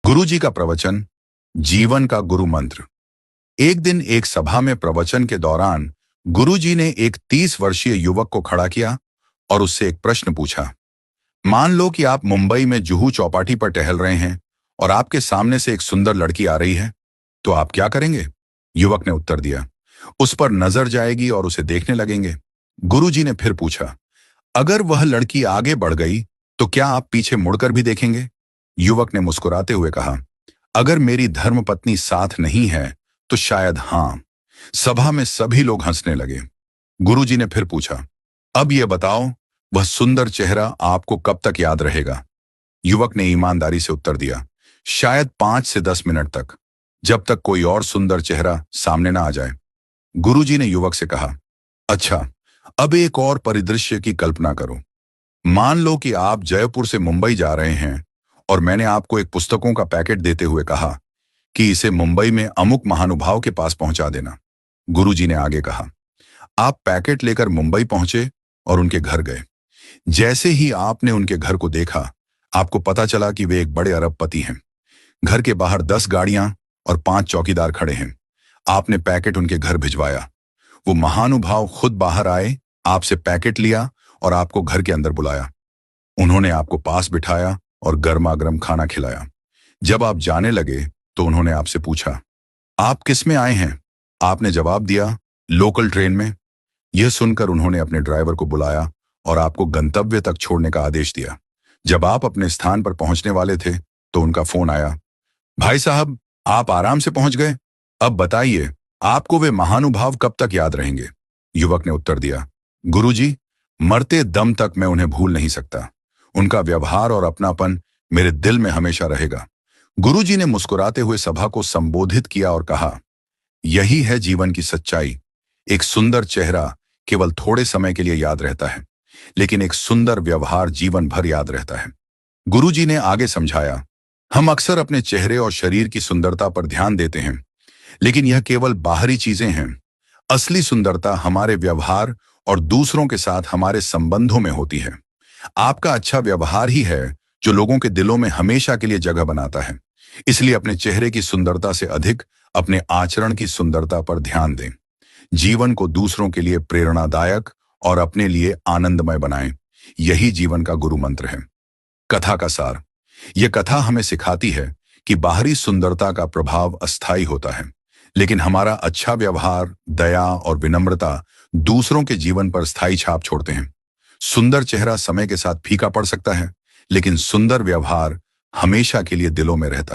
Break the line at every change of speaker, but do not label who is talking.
गुरुजी का प्रवचन, जीवन का गुरु मंत्र। एक दिन एक सभा में प्रवचन के दौरान गुरुजी ने एक 30 वर्षीय युवक को खड़ा किया और उससे एक प्रश्न पूछा। मान लो कि आप मुंबई में जुहू चौपाटी पर टहल रहे हैं और आपके सामने से एक सुंदर लड़की आ रही है, तो आप क्या करेंगे? युवक ने उत्तर दिया, उस पर नजर जाएगी और उसे देखने लगेंगे। गुरुजी ने फिर पूछा, अगर वह लड़की आगे बढ़ गई तो क्या आप पीछे मुड़कर भी देखेंगे? युवक ने मुस्कुराते हुए कहा, अगर मेरी धर्मपत्नी साथ नहीं है तो शायद हाँ। सभा में सभी लोग हंसने लगे। गुरुजी ने फिर पूछा, अब यह बताओ, वह सुंदर चेहरा आपको कब तक याद रहेगा? युवक ने ईमानदारी से उत्तर दिया, शायद 5 से 10 मिनट तक, जब तक कोई और सुंदर चेहरा सामने ना आ जाए। गुरुजी ने युवक से कहा, अच्छा, अब एक और परिदृश्य की कल्पना करो। मान लो कि आप जयपुर से मुंबई जा रहे हैं और मैंने आपको एक पुस्तकों का पैकेट देते हुए कहा कि इसे मुंबई में अमुक महानुभाव के पास पहुंचा देना। गुरुजी ने आगे कहा, आप पैकेट लेकर मुंबई पहुंचे और उनके घर गए। जैसे ही आपने उनके घर को देखा, आपको पता चला कि वे एक बड़े अरबपति हैं। घर के बाहर 10 गाड़ियां और 5 चौकीदार खड़े हैं। आपने पैकेट उनके घर भिजवाया। वो महानुभाव खुद बाहर आए, आपसे पैकेट लिया और आपको घर के अंदर बुलाया। उन्होंने आपको पास बिठाया और गर्मा गर्म खाना खिलाया। जब आप जाने लगे तो उन्होंने आपसे पूछा, आप किस में आए हैं? आपने जवाब दिया, लोकल ट्रेन में। यह सुनकर उन्होंने अपने ड्राइवर को बुलाया और आपको गंतव्य तक छोड़ने का आदेश दिया। जब आप अपने स्थान पर पहुंचने वाले थे तो उनका फोन आया, भाई साहब, आप आराम से पहुंच गए। अब बताइए, आपको वे महानुभाव कब तक याद रहेंगे? युवक ने उत्तर दिया, गुरुजी, मरते दम तक मैं उन्हें भूल नहीं सकता। उनका व्यवहार और अपनापन मेरे दिल में हमेशा रहेगा। गुरुजी ने मुस्कुराते हुए सभा को संबोधित किया और कहा, यही है जीवन की सच्चाई। एक सुंदर चेहरा केवल थोड़े समय के लिए याद रहता है, लेकिन एक सुंदर व्यवहार जीवन भर याद रहता है। गुरुजी ने आगे समझाया, हम अक्सर अपने चेहरे और शरीर की सुंदरता पर ध्यान देते हैं, लेकिन यह केवल बाहरी चीजें हैं। असली सुंदरता हमारे व्यवहार और दूसरों के साथ हमारे संबंधों में होती है। आपका अच्छा व्यवहार ही है जो लोगों के दिलों में हमेशा के लिए जगह बनाता है। इसलिए अपने चेहरे की सुंदरता से अधिक अपने आचरण की सुंदरता पर ध्यान दें। जीवन को दूसरों के लिए प्रेरणादायक और अपने लिए आनंदमय बनाएं। यही जीवन का गुरु मंत्र है। कथा का सार। यह कथा हमें सिखाती है कि बाहरी सुंदरता का प्रभाव अस्थायी होता है, लेकिन हमारा अच्छा व्यवहार, दया और विनम्रता दूसरों के जीवन पर स्थायी छाप छोड़ते हैं। सुंदर चेहरा समय के साथ फीका पड़ सकता है, लेकिन सुंदर व्यवहार हमेशा के लिए दिलों में रहता है।